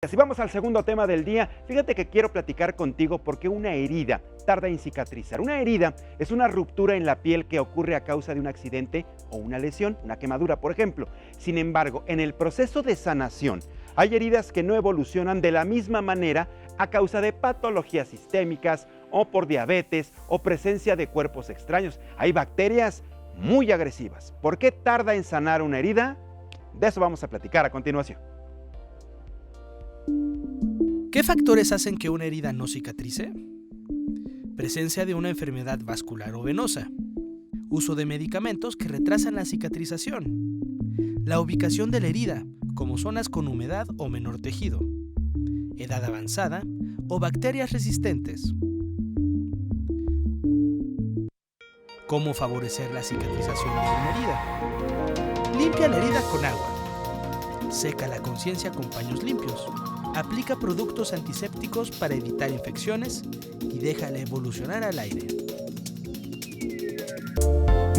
Si vamos al segundo tema del día, fíjate que quiero platicar contigo por qué una herida tarda en cicatrizar. Una herida es una ruptura en la piel que ocurre a causa de un accidente o una lesión, una quemadura, por ejemplo. Sin embargo, en el proceso de sanación, hay heridas que no evolucionan de la misma manera a causa de patologías sistémicas o por diabetes o presencia de cuerpos extraños. Hay bacterias muy agresivas. ¿Por qué tarda en sanar una herida? De eso vamos a platicar a continuación. ¿Qué factores hacen que una herida no cicatrice? Presencia de una enfermedad vascular o venosa. Uso de medicamentos que retrasan la cicatrización. La ubicación de la herida, como zonas con humedad o menor tejido. Edad avanzada o bacterias resistentes. ¿Cómo favorecer la cicatrización de una herida? Limpia la herida con agua. Seca la conciencia con paños limpios. Aplica productos antisépticos para evitar infecciones y déjala evolucionar al aire.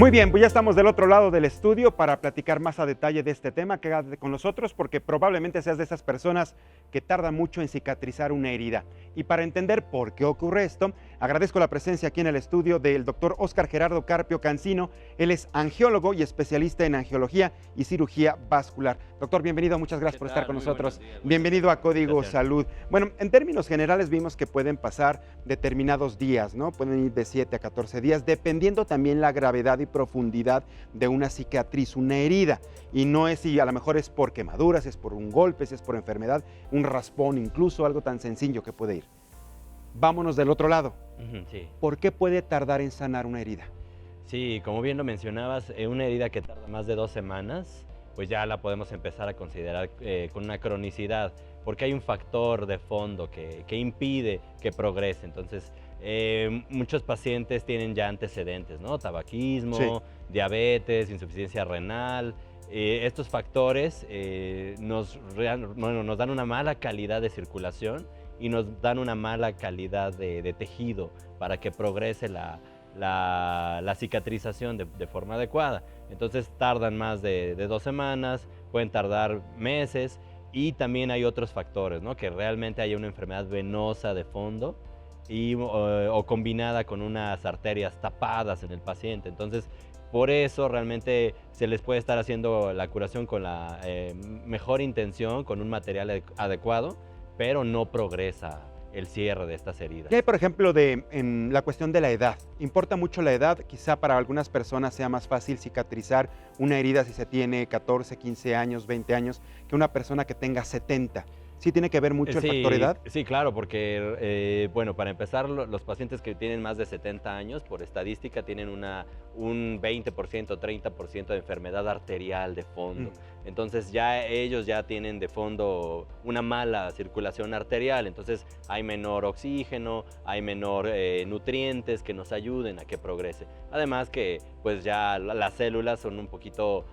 Muy bien, pues ya estamos del otro lado del estudio para platicar más a detalle de este tema. Quédate con nosotros porque probablemente seas de esas personas que tardan mucho en cicatrizar una herida. Y para entender por qué ocurre esto, agradezco la presencia aquí en el estudio del doctor Óscar Gerardo Carpio Cancino. Él es angiólogo y especialista en angiología y cirugía vascular. Doctor, bienvenido, muchas gracias por estar con nosotros. Bienvenido a Código Salud. Bueno, en términos generales vimos que pueden pasar determinados días, ¿no? Pueden ir de 7 a 14 días, dependiendo también la gravedad y profundidad de una cicatriz, una herida. Y no es si a lo mejor es por quemaduras, es por un golpe, si es por enfermedad, un raspón, incluso algo tan sencillo que puede ir. Vámonos del otro lado. Sí. ¿Por qué puede tardar en sanar una herida? Sí, como bien lo mencionabas, una herida que tarda más de 2 semanas, pues ya la podemos empezar a considerar con una cronicidad, porque hay un factor de fondo que impide que progrese. Entonces, muchos pacientes tienen ya antecedentes, ¿no? Tabaquismo, Sí. diabetes, insuficiencia renal. Estos factores nos dan una mala calidad de circulación y nos dan una mala calidad de tejido para que progrese la cicatrización de forma adecuada. Entonces tardan más de 2 semanas, pueden tardar meses, y también hay otros factores, ¿no? Que realmente haya una enfermedad venosa de fondo o combinada con unas arterias tapadas en el paciente. Entonces, por eso realmente se les puede estar haciendo la curación con la mejor intención, con un material adecuado, pero no progresa el cierre de estas heridas. ¿Qué hay, por ejemplo, en la cuestión de la edad? ¿Importa mucho la edad? Quizá para algunas personas sea más fácil cicatrizar una herida si se tiene 14, 15 años, 20 años, que una persona que tenga 70. ¿Sí tiene que ver mucho el factor edad? Sí, claro, porque, bueno, para empezar, los pacientes que tienen más de 70 años, por estadística, tienen un 20%, 30% de enfermedad arterial de fondo. Entonces, ellos ya tienen de fondo una mala circulación arterial, entonces hay menor oxígeno, hay menor nutrientes que nos ayuden a que progrese. Además que, pues ya las células son un poquito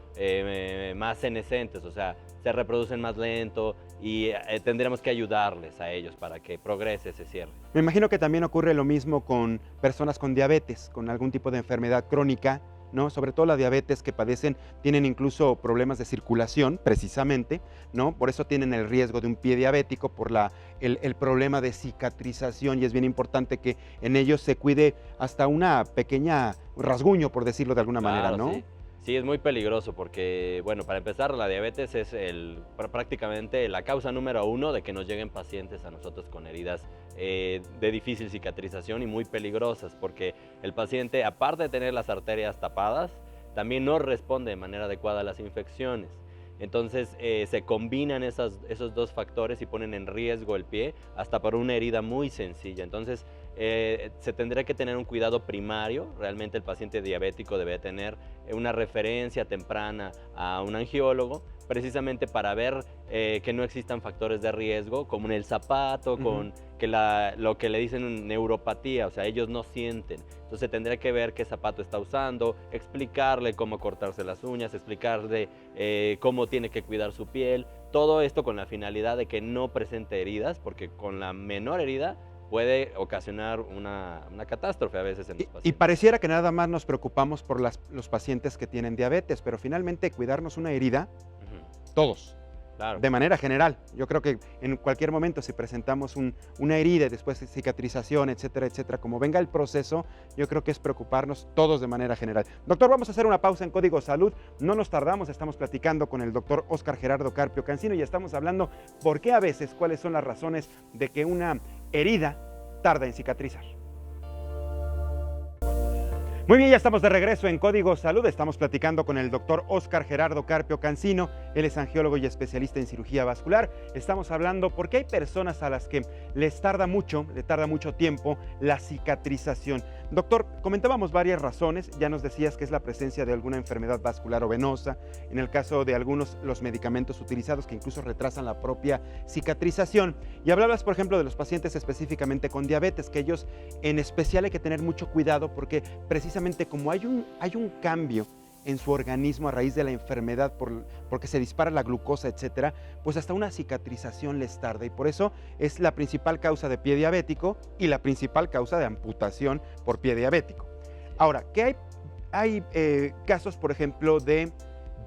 más senescentes, o sea, se reproducen más lento y tendremos que ayudarles a ellos para que progrese ese cierre. Me imagino que también ocurre lo mismo con personas con diabetes, con algún tipo de enfermedad crónica, ¿no? Sobre todo la diabetes que padecen, tienen incluso problemas de circulación, precisamente, ¿no? Por eso tienen el riesgo de un pie diabético por el problema de cicatrización, y es bien importante que en ellos se cuide hasta una pequeña rasguño, por decirlo de alguna manera, ¿no? Sí. Sí, es muy peligroso porque, bueno, para empezar, la diabetes es prácticamente la causa número 1 de que nos lleguen pacientes a nosotros con heridas de difícil cicatrización y muy peligrosas, porque el paciente, aparte de tener las arterias tapadas, también no responde de manera adecuada a las infecciones. Entonces se combinan esos dos factores y ponen en riesgo el pie hasta para una herida muy sencilla. Entonces se tendría que tener un cuidado primario. Realmente el paciente diabético debe tener una referencia temprana a un angiólogo, precisamente para ver que no existan factores de riesgo, como en el zapato, con lo que le dicen neuropatía, o sea, ellos no sienten. Entonces tendría que ver qué zapato está usando, explicarle cómo cortarse las uñas, explicarle cómo tiene que cuidar su piel. Todo esto con la finalidad de que no presente heridas, porque con la menor herida puede ocasionar una catástrofe a veces en los pacientes. Y pareciera que nada más nos preocupamos por los pacientes que tienen diabetes, pero finalmente cuidarnos una herida, todos. Claro. de manera general. Yo creo que en cualquier momento si presentamos una herida y después cicatrización, etcétera, etcétera, como venga el proceso, yo creo que es preocuparnos todos de manera general. Doctor, vamos a hacer una pausa en Código Salud. No nos tardamos, estamos platicando con el doctor Óscar Gerardo Carpio Cancino y estamos hablando por qué a veces, cuáles son las razones de que una herida tarda en cicatrizar. Muy bien, ya estamos de regreso en Código Salud. Estamos platicando con el doctor Óscar Gerardo Carpio Cancino. Él es angiólogo y especialista en cirugía vascular. Estamos hablando porque hay personas a las que le tarda mucho tiempo la cicatrización. Doctor, comentábamos varias razones. Ya nos decías que es la presencia de alguna enfermedad vascular o venosa. En el caso de algunos, los medicamentos utilizados que incluso retrasan la propia cicatrización. Y hablabas, por ejemplo, de los pacientes específicamente con diabetes, que ellos en especial hay que tener mucho cuidado porque precisamente como hay un cambio en su organismo a raíz de la enfermedad porque se dispara la glucosa, etcétera, pues hasta una cicatrización les tarda y por eso es la principal causa de pie diabético y la principal causa de amputación por pie diabético. Ahora, ¿qué hay casos, por ejemplo, de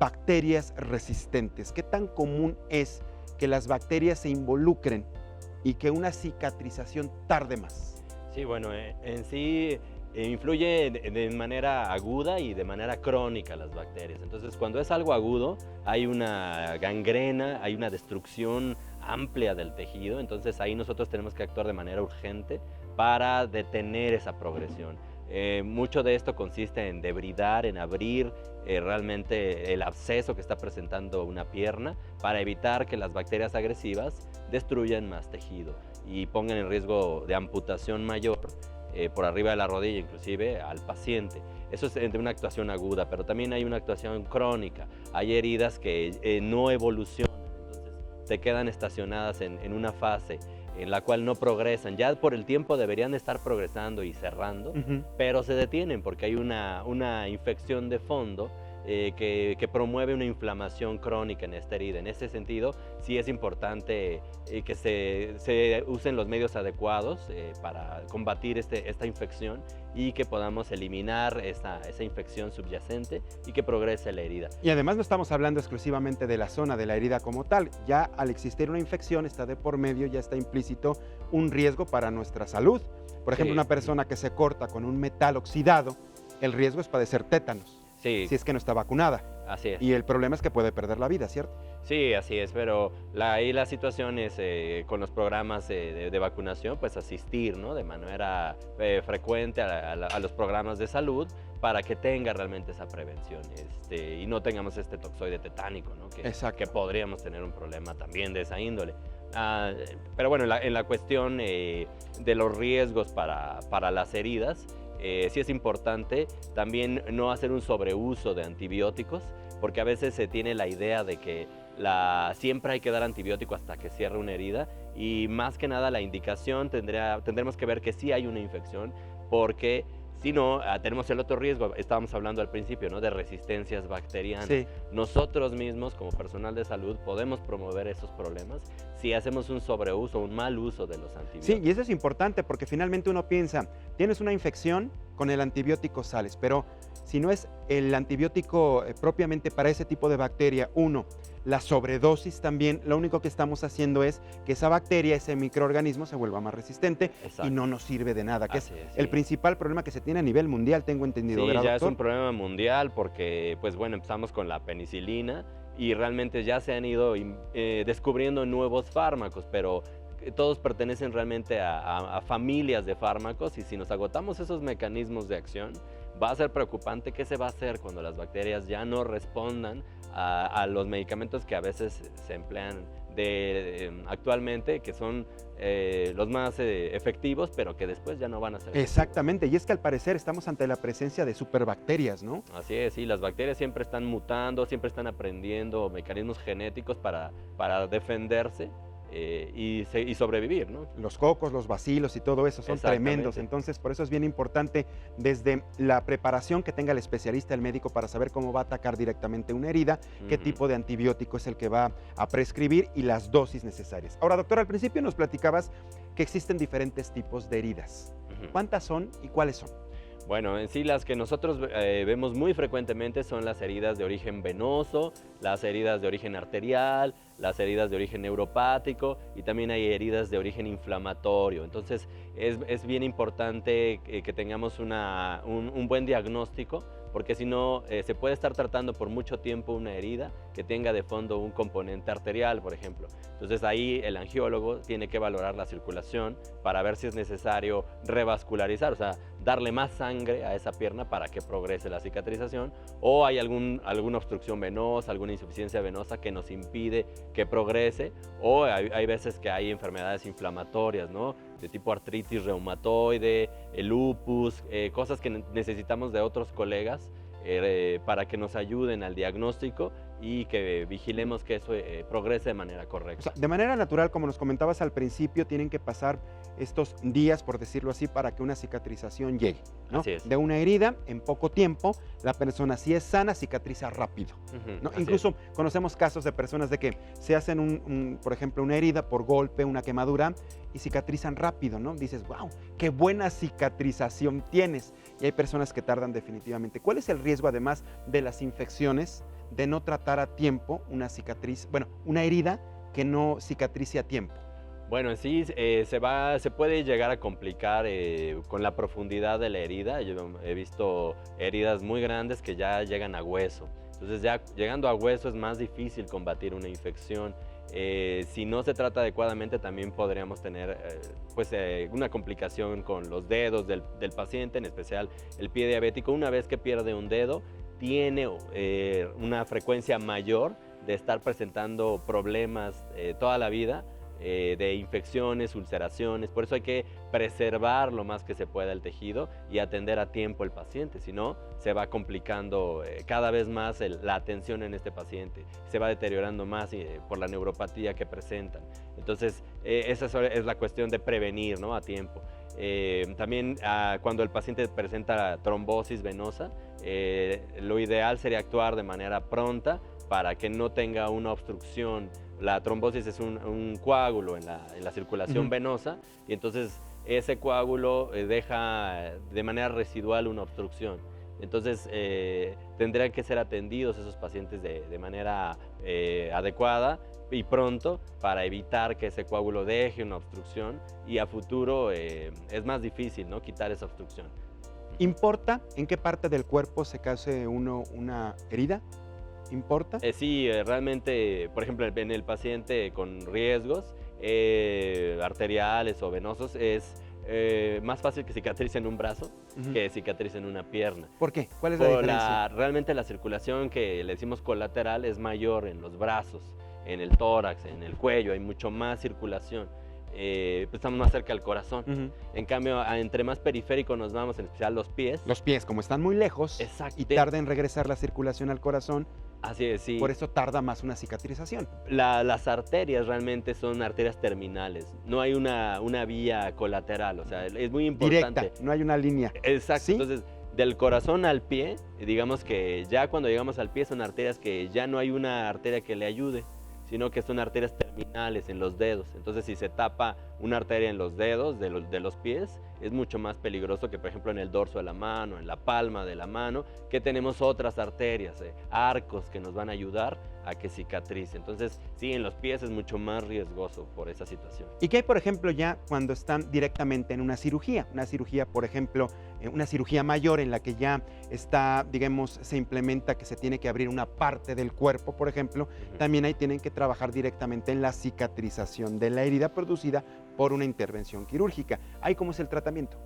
bacterias resistentes? ¿Qué tan común es que las bacterias se involucren y que una cicatrización tarde más? Sí, bueno, en sí influye de manera aguda y de manera crónica las bacterias. Entonces, cuando es algo agudo, hay una gangrena, hay una destrucción amplia del tejido. Entonces, ahí nosotros tenemos que actuar de manera urgente para detener esa progresión. Mucho de esto consiste en debridar, en abrir realmente el absceso que está presentando una pierna para evitar que las bacterias agresivas destruyan más tejido y pongan en riesgo de amputación mayor por arriba de la rodilla inclusive al paciente. Eso es de una actuación aguda, pero también hay una actuación crónica. Hay heridas que no evolucionan, entonces se quedan estacionadas en una fase en la cual no progresan. Ya por el tiempo deberían estar progresando y cerrando, pero se detienen porque hay una infección de fondo que promueve una inflamación crónica en esta herida. En ese sentido, sí es importante que se usen los medios adecuados para combatir esta infección y que podamos eliminar esa infección subyacente y que progrese la herida. Y además no estamos hablando exclusivamente de la zona de la herida como tal. Ya al existir una infección está de por medio, ya está implícito un riesgo para nuestra salud. Por ejemplo, una persona que se corta con un metal oxidado, el riesgo es padecer tétanos. Sí. Si es que no está vacunada. Así es. Y el problema es que puede perder la vida, ¿cierto? Sí, así es, pero ahí la situación es con los programas de vacunación, pues asistir, ¿no?, de manera frecuente a los programas de salud para que tenga realmente esa prevención y no tengamos este toxoide tetánico, ¿no?, que podríamos tener un problema también de esa índole. Pero bueno, en la cuestión de los riesgos para las heridas, sí es importante también no hacer un sobreuso de antibióticos, porque a veces se tiene la idea de que siempre hay que dar antibiótico hasta que cierre una herida y más que nada la indicación tendremos que ver que sí hay una infección, porque si no, tenemos el otro riesgo, estábamos hablando al principio, ¿no?, de resistencias bacterianas. Sí. Nosotros mismos, como personal de salud, podemos promover esos problemas si hacemos un sobreuso, un mal uso de los antibióticos. Sí, y eso es importante porque finalmente uno piensa, tienes una infección, con el antibiótico sales, pero si no es el antibiótico propiamente para ese tipo de bacteria, la sobredosis también, lo único que estamos haciendo es que esa bacteria, ese microorganismo se vuelva más resistente. Exacto. Y no nos sirve de nada, que es el principal problema que se tiene a nivel mundial, tengo entendido. Sí, ¿verdad, ya doctor? Es un problema mundial porque, pues bueno, empezamos con la penicilina y realmente ya se han ido descubriendo nuevos fármacos, pero todos pertenecen realmente a familias de fármacos y si nos agotamos esos mecanismos de acción, va a ser preocupante qué se va a hacer cuando las bacterias ya no respondan a los medicamentos que a veces se emplean actualmente, que son los más efectivos, pero que después ya no van a ser Exactamente, efectivos. Y es que al parecer estamos ante la presencia de superbacterias, ¿no? Así es, sí, las bacterias siempre están mutando, siempre están aprendiendo mecanismos genéticos para defenderse. Y sobrevivir, ¿no? Los cocos, los bacilos y todo eso son tremendos, entonces por eso es bien importante desde la preparación que tenga el especialista, el médico, para saber cómo va a atacar directamente una herida, qué tipo de antibiótico es el que va a prescribir y las dosis necesarias. Ahora, doctor, al principio nos platicabas que existen diferentes tipos de heridas. ¿Cuántas son y cuáles son? Bueno, en sí las que nosotros vemos muy frecuentemente son las heridas de origen venoso, las heridas de origen arterial, las heridas de origen neuropático y también hay heridas de origen inflamatorio. Entonces es bien importante que tengamos un buen diagnóstico, porque si no se puede estar tratando por mucho tiempo una herida que tenga de fondo un componente arterial, por ejemplo. Entonces ahí el angiólogo tiene que valorar la circulación para ver si es necesario revascularizar, o sea, darle más sangre a esa pierna para que progrese la cicatrización, o hay alguna obstrucción venosa, alguna insuficiencia venosa que nos impide que progrese, o hay veces que hay enfermedades inflamatorias, ¿no? De tipo artritis reumatoide, lupus, cosas que necesitamos de otros colegas para que nos ayuden al diagnóstico y que vigilemos que eso progrese de manera correcta. O sea, de manera natural, como nos comentabas al principio, tienen que pasar estos días, por decirlo así, para que una cicatrización llegue, ¿no? Así es. De una herida, en poco tiempo, la persona, si es sana, cicatriza rápido, ¿no? Incluso conocemos casos de personas de que se hacen, por ejemplo, una herida por golpe, una quemadura, y cicatrizan rápido, ¿no? Dices, wow, qué buena cicatrización tienes. Y hay personas que tardan definitivamente. ¿Cuál es el riesgo, además de las infecciones, de no tratar a tiempo una cicatriz, bueno, una herida que no cicatrice a tiempo? Bueno, en sí se puede llegar a complicar con la profundidad de la herida. Yo he visto heridas muy grandes que ya llegan a hueso. Entonces ya llegando a hueso es más difícil combatir una infección. Si no se trata adecuadamente también podríamos tener una complicación con los dedos del paciente, en especial el pie diabético. Una vez que pierde un dedo, tiene una frecuencia mayor de estar presentando problemas toda la vida, de infecciones, ulceraciones. Por eso hay que preservar lo más que se pueda el tejido y atender a tiempo al paciente, si no se va complicando cada vez más la atención en este paciente, se va deteriorando más por la neuropatía que presentan. Entonces esa es la cuestión de prevenir, ¿no? A tiempo. También cuando el paciente presenta trombosis venosa, lo ideal sería actuar de manera pronta para que no tenga una obstrucción. La trombosis es un coágulo en la circulación venosa, y entonces ese coágulo deja de manera residual una obstrucción. Entonces tendrían que ser atendidos esos pacientes de manera adecuada y pronto para evitar que ese coágulo deje una obstrucción, y a futuro es más difícil, ¿no?, quitar esa obstrucción. ¿Importa en qué parte del cuerpo se cause una herida? ¿Importa? Sí, realmente, por ejemplo, en el paciente con riesgos arteriales o venosos es más fácil que cicatrice en un brazo que cicatrice en una pierna. ¿Por qué? ¿Cuál es la diferencia? Realmente la circulación que le decimos colateral es mayor en los brazos, en el tórax, en el cuello, hay mucho más circulación. Estamos más cerca del corazón. En cambio, entre más periférico nos vamos, en especial los pies. Los pies, como están muy lejos y tarda en regresar la circulación al corazón. Así es, sí. Por eso tarda más una cicatrización. Las arterias realmente son arterias terminales. No hay una vía colateral, o sea, es muy importante. Directa, no hay una línea. Exacto. ¿Sí? Entonces, del corazón al pie, digamos que ya cuando llegamos al pie son arterias que ya no hay una arteria que le ayude, sino que son arterias terminales en los dedos. Entonces, si se tapa una arteria en los dedos de los pies, es mucho más peligroso que, por ejemplo, en el dorso de la mano, en la palma de la mano, que tenemos otras arterias, arcos que nos van a ayudar a que cicatrice. Entonces, sí, en los pies es mucho más riesgoso por esa situación. ¿Y qué hay, por ejemplo, ya cuando están directamente en una cirugía? Una cirugía, por ejemplo, una cirugía mayor en la que ya está, digamos, se implementa que se tiene que abrir una parte del cuerpo, por ejemplo, también ahí tienen que trabajar directamente en la cicatrización de la herida producida por una intervención quirúrgica. ¿Ahí cómo es el tratamiento?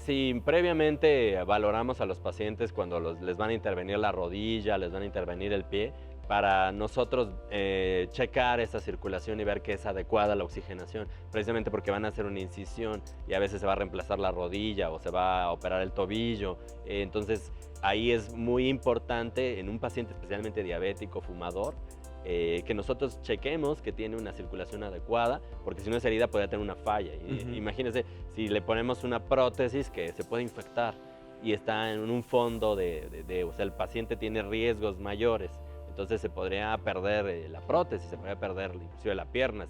Sí, previamente valoramos a los pacientes cuando les van a intervenir la rodilla, les van a intervenir el pie, para nosotros checar esa circulación y ver que es adecuada la oxigenación, precisamente porque van a hacer una incisión y a veces se va a reemplazar la rodilla o se va a operar el tobillo. Entonces ahí es muy importante en un paciente especialmente diabético, fumador, que nosotros chequemos que tiene una circulación adecuada, porque si no esa herida podría tener una falla. Imagínense si le ponemos una prótesis que se puede infectar y está en un fondo o sea, el paciente tiene riesgos mayores, entonces se podría perder la prótesis, se podría perder inclusive la pierna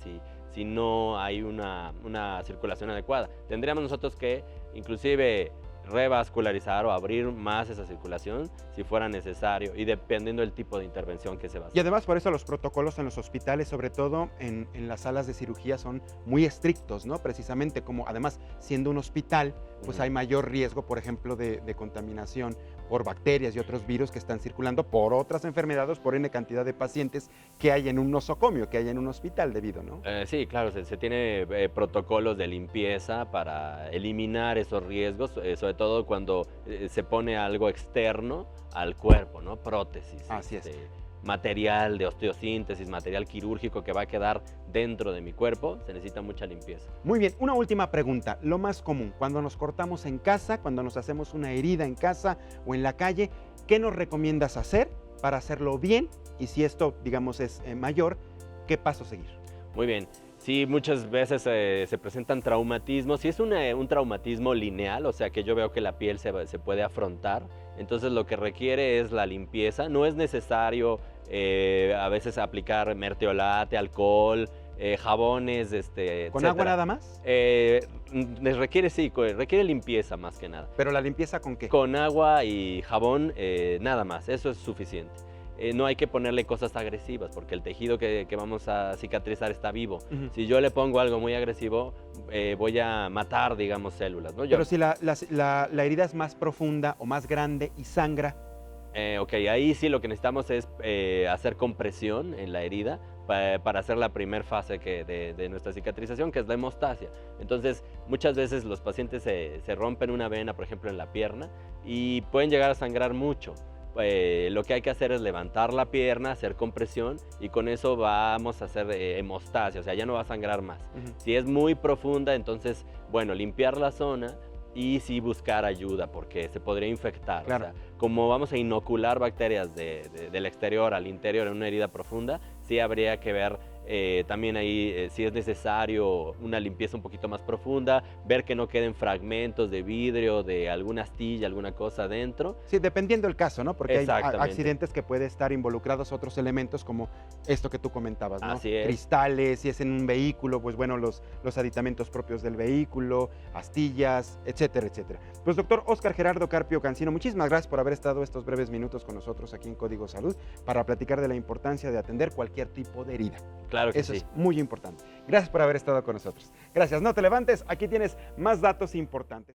si no hay una circulación adecuada. Tendríamos nosotros que inclusive revascularizar o abrir más esa circulación si fuera necesario y dependiendo del tipo de intervención que se va a hacer. Y además por eso los protocolos en los hospitales, sobre todo en las salas de cirugía, son muy estrictos, ¿no? Precisamente como además siendo un hospital, pues hay mayor riesgo, por ejemplo, de contaminación por bacterias y otros virus que están circulando por otras enfermedades, por N cantidad de pacientes que hay en un nosocomio, que hay en un hospital debido, ¿no? Sí, claro, se tiene protocolos de limpieza para eliminar esos riesgos, sobre todo cuando se pone algo externo al cuerpo, ¿no? Prótesis. Así es. Material de osteosíntesis, material quirúrgico que va a quedar dentro de mi cuerpo, se necesita mucha limpieza. Muy bien, una última pregunta. Lo más común, cuando nos cortamos en casa, cuando nos hacemos una herida en casa o en la calle, ¿qué nos recomiendas hacer para hacerlo bien? Y si esto, digamos, es mayor, ¿qué paso seguir? Muy bien. Sí, muchas veces se presentan traumatismos. Si es un traumatismo lineal, o sea que yo veo que la piel se puede afrontar, entonces lo que requiere es la limpieza. No es necesario a veces aplicar mertiolate, alcohol, jabones, ¿Con etcétera. Agua nada más? Requiere limpieza más que nada. ¿Pero la limpieza con qué? Con agua y jabón, nada más, eso es suficiente. No hay que ponerle cosas agresivas porque el tejido que vamos a cicatrizar está vivo. Si yo le pongo algo muy agresivo, voy a matar, digamos, células, ¿no? Pero si la herida es más profunda o más grande y sangra. Ok, ahí sí lo que necesitamos es hacer compresión en la herida para hacer la primera fase de nuestra cicatrización, que es la hemostasia. Entonces, muchas veces los pacientes se rompen una vena, por ejemplo, en la pierna, y pueden llegar a sangrar mucho. Lo que hay que hacer es levantar la pierna, hacer compresión y con eso vamos a hacer hemostasia, o sea, ya no va a sangrar más. Si es muy profunda, entonces, bueno, limpiar la zona y sí buscar ayuda porque se podría infectar. Claro. O sea, como vamos a inocular bacterias del exterior al interior en una herida profunda, sí habría que ver también ahí si es necesario una limpieza un poquito más profunda, ver que no queden fragmentos de vidrio, de alguna astilla, alguna cosa dentro. Sí, dependiendo del caso, ¿no? Porque hay accidentes que pueden estar involucrados otros elementos como esto que tú comentabas, ¿no? Así es. Cristales, si es en un vehículo, pues bueno, los aditamentos propios del vehículo, astillas, etcétera, etcétera. Pues doctor Óscar Gerardo Carpio Cancino, muchísimas gracias por haber estado estos breves minutos con nosotros aquí en Código Salud para platicar de la importancia de atender cualquier tipo de herida. Claro que Eso sí. es muy importante. Gracias por haber estado con nosotros. Gracias, no te levantes, aquí tienes más datos importantes.